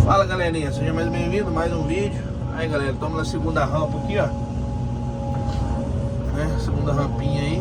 Fala galerinha, seja mais bem-vindo a mais um vídeo. Aí galera, estamos na segunda rampa aqui, ó, né? Segunda rampinha aí.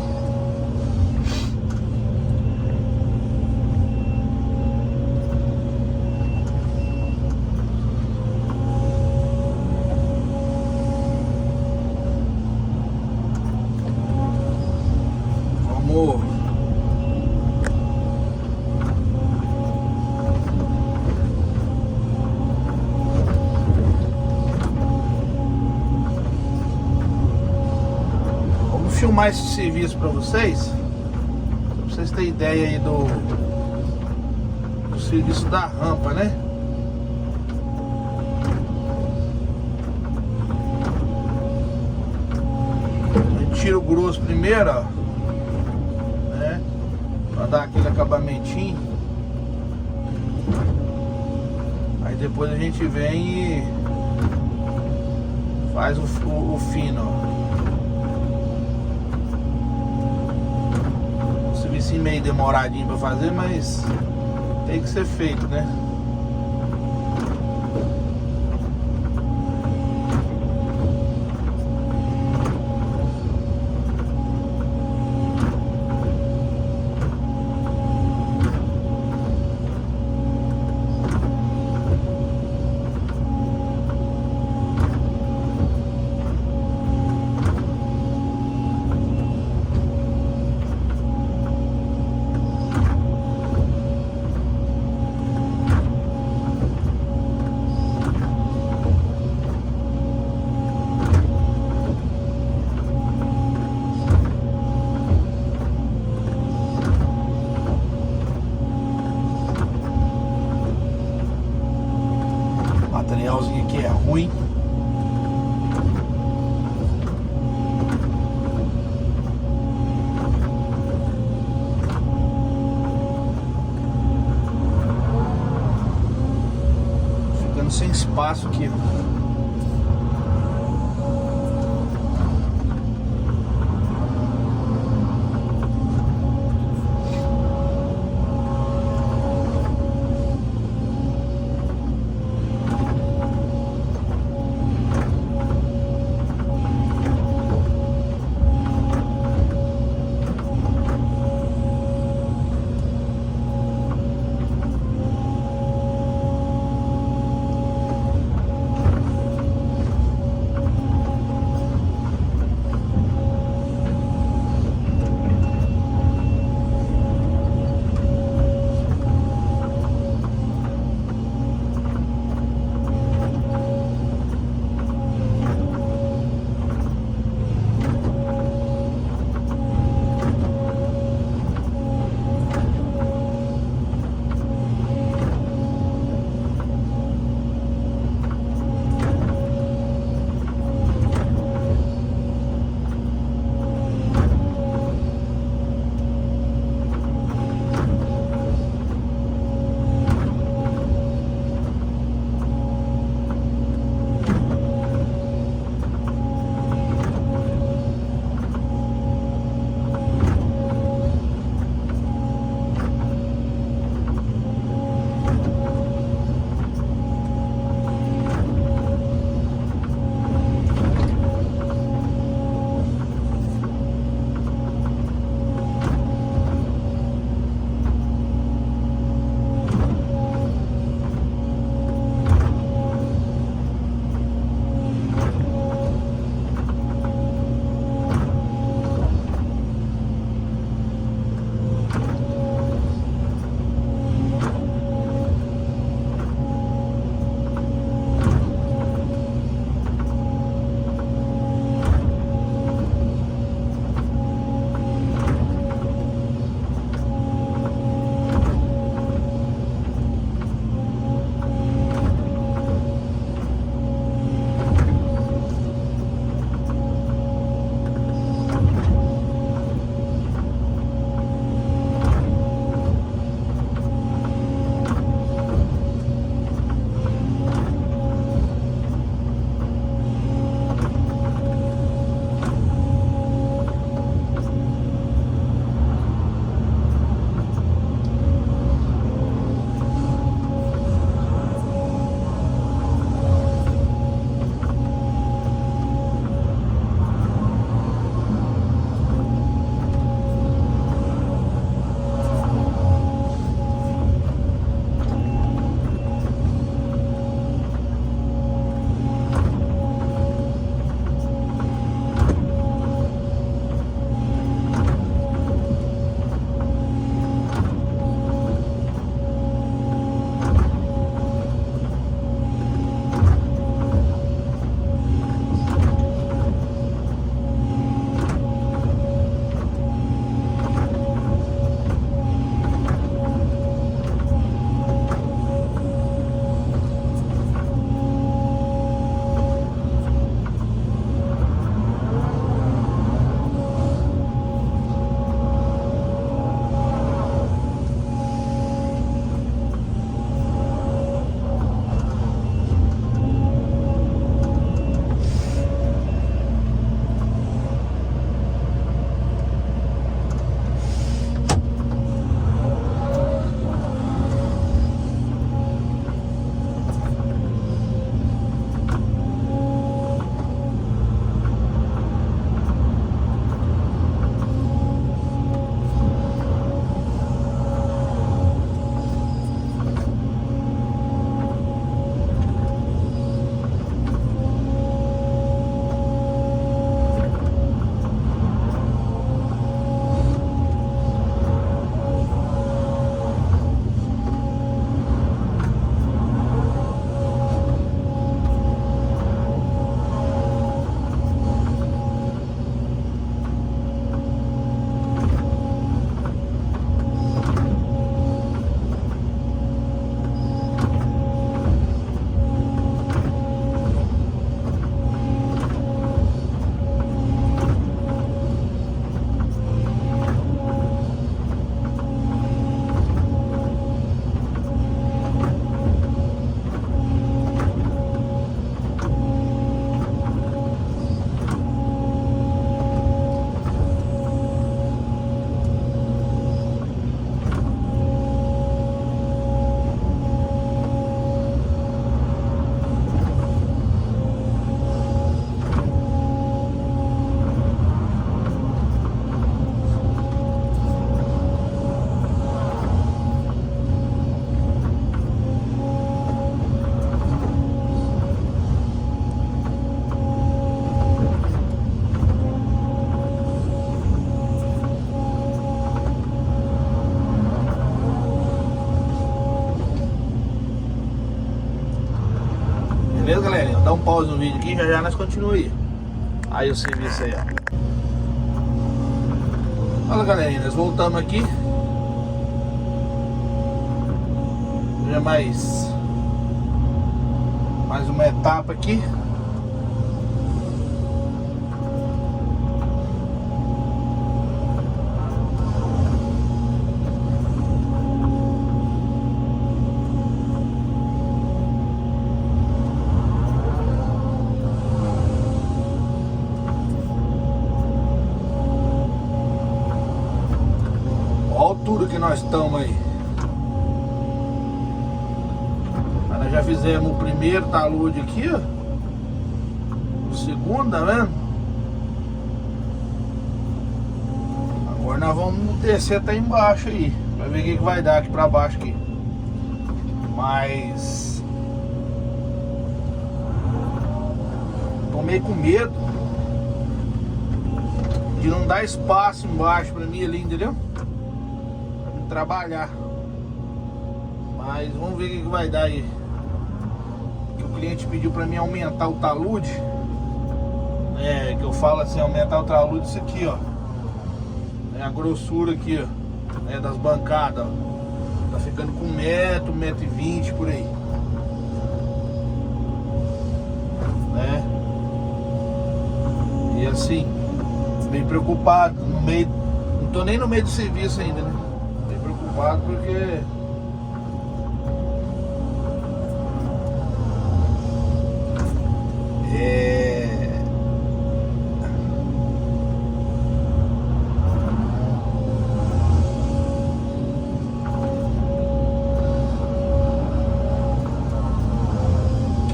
Vamos filmar esse serviço para vocês terem ideia aí do serviço da rampa, né? A gente tira o grosso primeiro, ó, né? Pra dar aquele acabamentinho. Aí depois a gente vem e faz o fino, ó. Serviço meio demoradinho pra fazer, mas tem que ser feito, né? Materialzinho aqui é ruim. Ficando sem espaço aqui, ó. Beleza, galerinha? Dá um pause no vídeo aqui, já já nós continuamos aí. Aí o serviço aí, ó. Fala, galerinha, nós voltamos aqui. Já mais uma etapa aqui. Olha a altura que nós estamos aí. Nós já fizemos o primeiro talude aqui, ó. O segundo, tá vendo? Agora nós vamos descer até embaixo aí. Vai ver o que vai dar aqui pra baixo aqui. Mas tô meio com medo de não dar espaço embaixo pra mim ali, entendeu? Pra mim trabalhar. Mas vamos ver o que vai dar aí. O cliente pediu pra mim aumentar o talude. Que eu falo assim, aumentar o talude, isso aqui, ó. É a grossura aqui, ó, das bancadas, ó. Tá ficando com 1,20 m por aí. E assim, bem preocupado, no meio. Não tô nem no meio do serviço ainda, né? Bem preocupado porque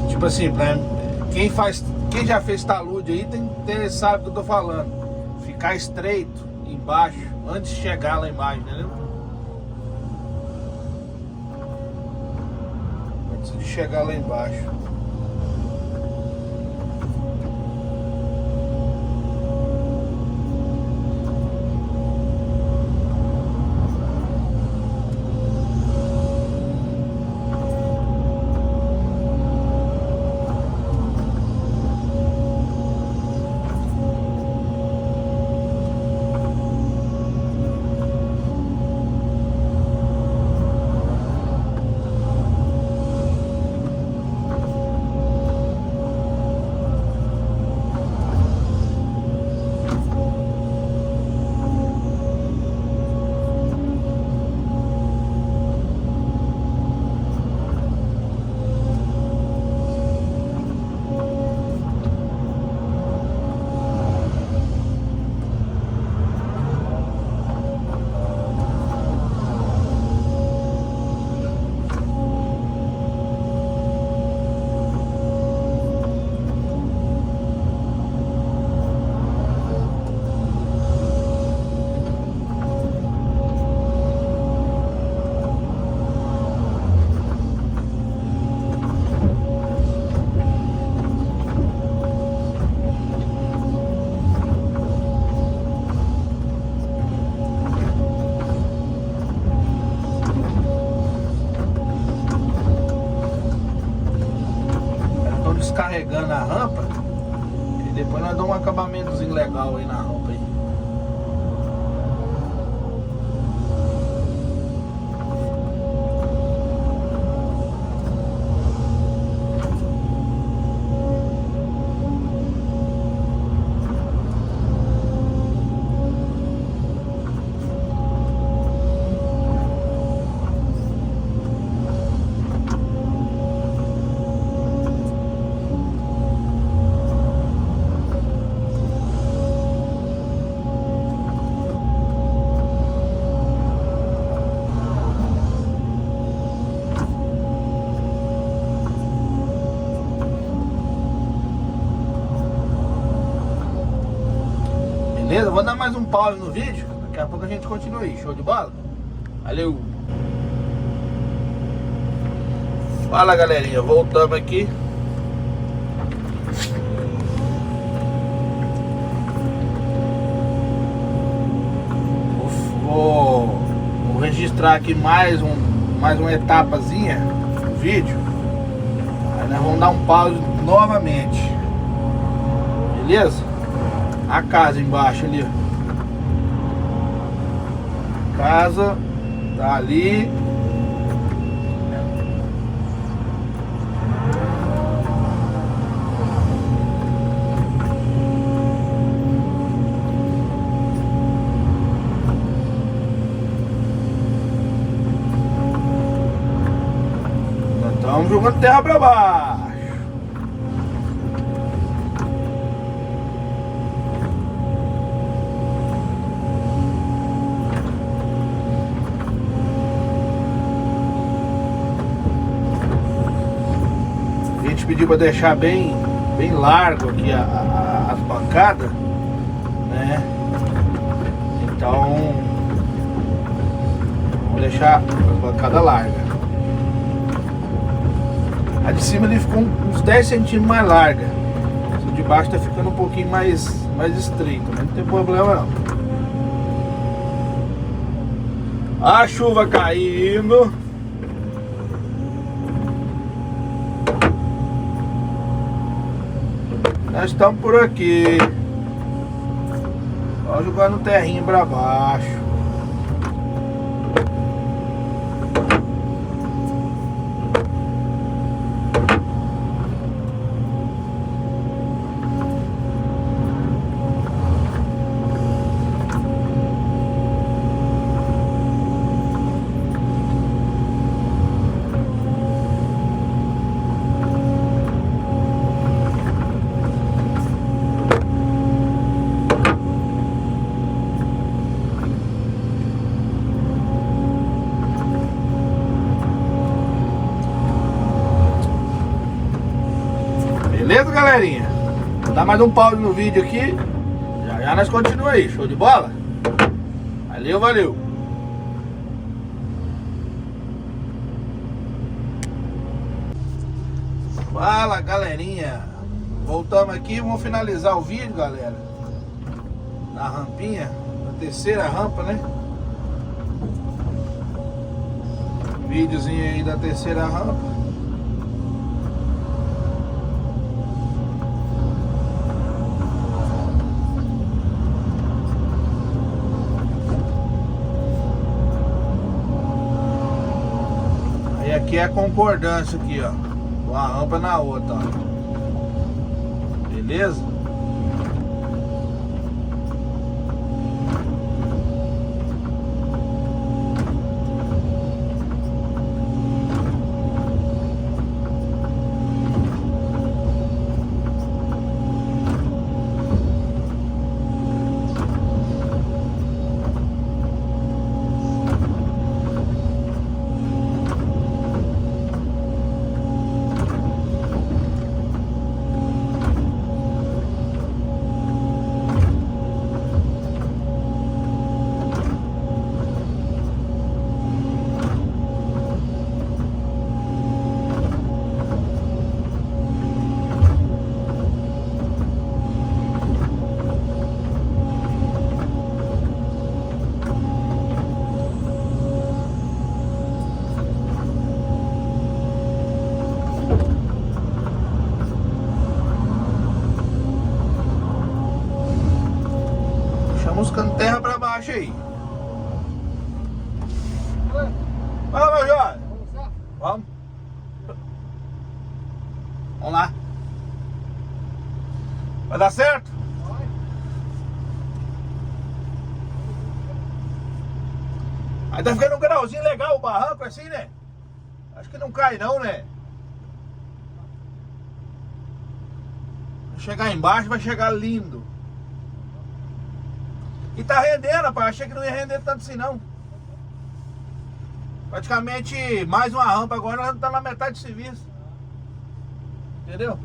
tipo assim, quem já fez talude aí sabe o que eu tô falando. Ficar estreito embaixo antes de chegar lá embaixo, entendeu? Antes de chegar lá embaixo. Descarregando a rampa e depois nós damos um acabamentozinho legal aí na rampa aí. Beleza? Vou dar mais um pause no vídeo. Daqui a pouco a gente continua aí. Show de bola? Valeu! Fala, galerinha. Voltamos aqui. Vou registrar aqui mais uma etapazinha no vídeo. Aí nós vamos dar um pause novamente. Beleza? A casa embaixo ali, ó. Casa tá ali. Nós estamos jogando terra pra baixo. Pediu para deixar bem largo aqui as bancadas, né? Então vamos deixar as bancadas largas. A de cima ele ficou uns 10 centímetros mais larga. A de baixo tá ficando um pouquinho mais estreito, mas não tem problema não. A chuva caindo. Nós estamos por aqui. Só jogando terrinho pra baixo. Beleza, galerinha? Vou dar mais um pause no vídeo aqui. Já nós continuamos aí. Show de bola? Valeu. Fala, galerinha. Voltamos aqui. Vamos finalizar o vídeo, galera. Na rampinha. Na terceira rampa, né? Videozinho aí da terceira rampa. Aqui é a concordância aqui, ó. Uma rampa na outra, ó. Beleza? Buscando terra pra baixo aí. Vamos, meu Jorge. Vamos. Vamos lá. Vai dar certo? Vai. Aí tá ficando um grauzinho legal o barranco assim, né? Acho que não cai não, né? Vai chegar embaixo, vai chegar lindo. E tá rendendo, rapaz. Achei que não ia render tanto assim, não. Praticamente mais uma rampa agora, nós estamos na metade do serviço. Entendeu?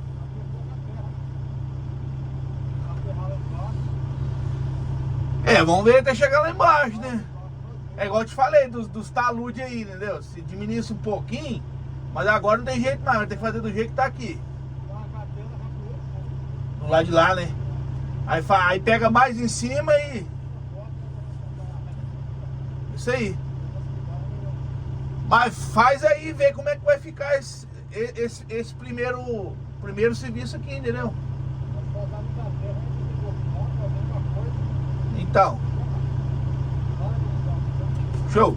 Vamos ver até chegar lá embaixo, né? É igual eu te falei, dos taludes aí, entendeu? Se diminuísse um pouquinho, mas agora não tem jeito mais, tem que fazer do jeito que tá aqui. Do lado de lá, né? Aí pega mais em cima e... Isso aí. Mas faz aí, vê como é que vai ficar esse primeiro serviço aqui, entendeu? Então. Show.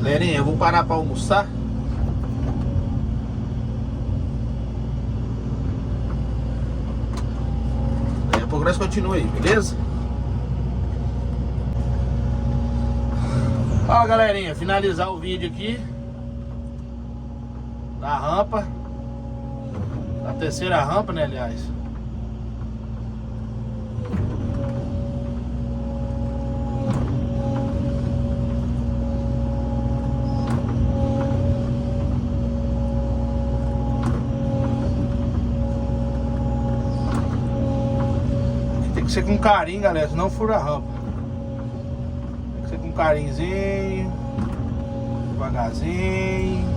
Galerinha, eu vou parar para almoçar. Daqui a pouco nós continuamos aí, beleza? Ó, galerinha, finalizar o vídeo aqui da rampa, da terceira rampa, né, aliás. Tem que ser com carinho, galera, senão fura a rampa. Tem que ser com carinhozinho, devagarzinho.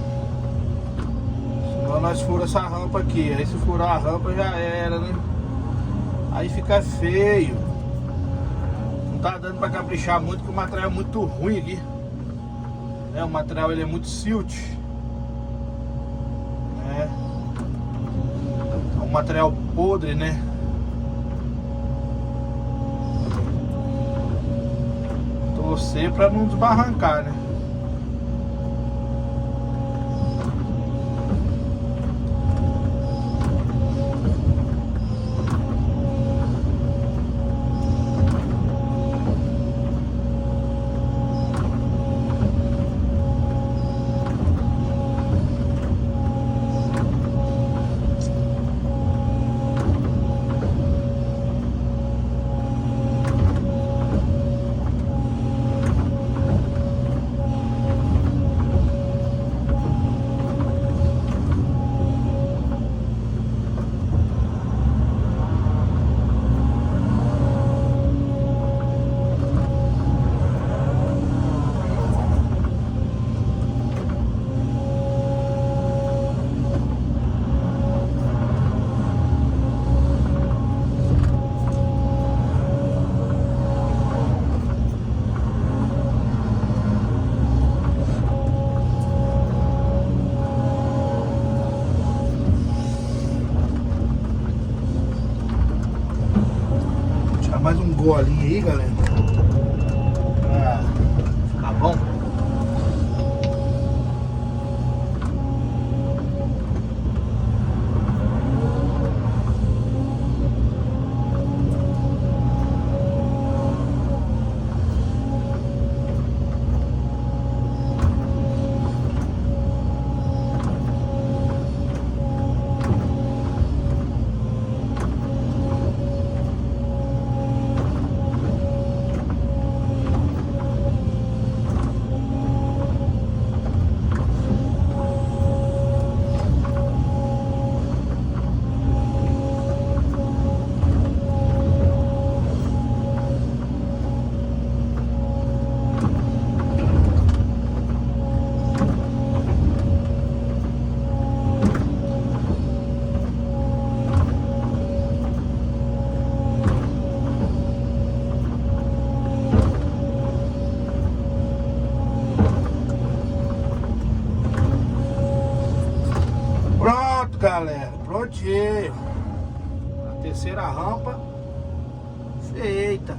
Senão nós furamos essa rampa aqui. Aí se furar a rampa já era, né? Aí fica feio. Não tá dando pra caprichar muito, porque o material é muito ruim aqui. O material ele é muito silt. É um material podre, né? Torcer pra não desbarrancar, né? Mais um golinho aí, galera. Fica bom. Galera, prontinho. A terceira rampa feita.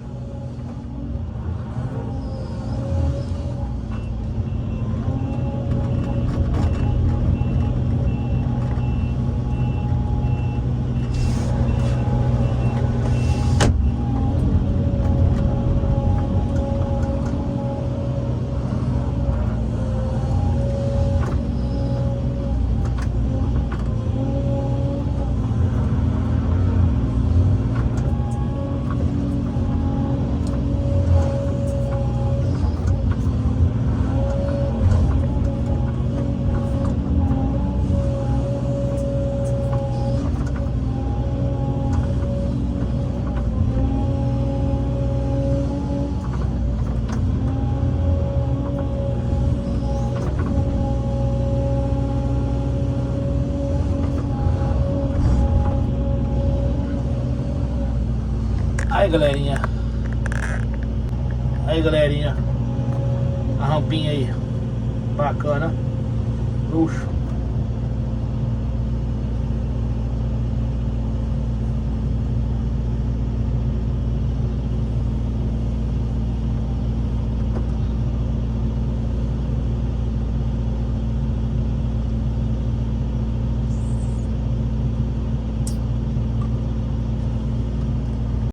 Aí, galerinha, Aí, galerinha, a rampinha aí, bacana, luxo.